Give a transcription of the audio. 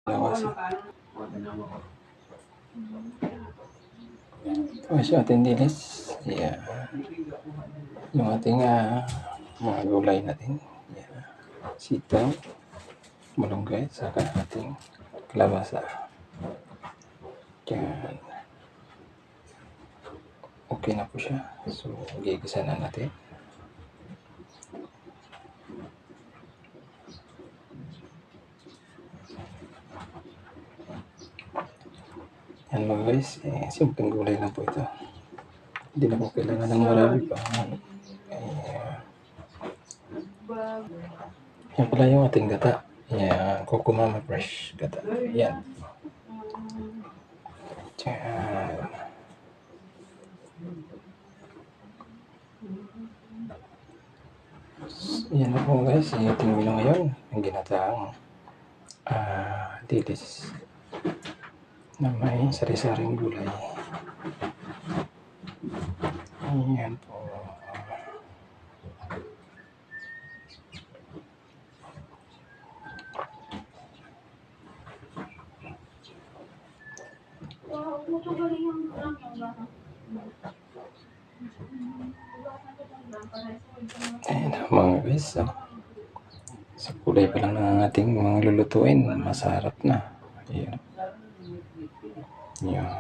Lawas. Ito siya ating dilis. Yan. Yung ating mga gulay natin. Yan. Sitaw, malunggay, saka ating kalabasa. Yan. Okay na po siya. So, gigisa na natin. Yan mga guys, simpleng gulay lang po ito. Hindi na po kailangan ng marami pa. Yan pala yung ating gata. Yan, Kokomama fresh gata. Yan. Yan. Yan na po guys, yung ating menu ngayon. Ang ginataang dilis na may sari-saring gulay. Ayan po. Ayan mga guys. Sa kulay pa lang ng ating mga lulutuin, masarap na. Ayan. Yan.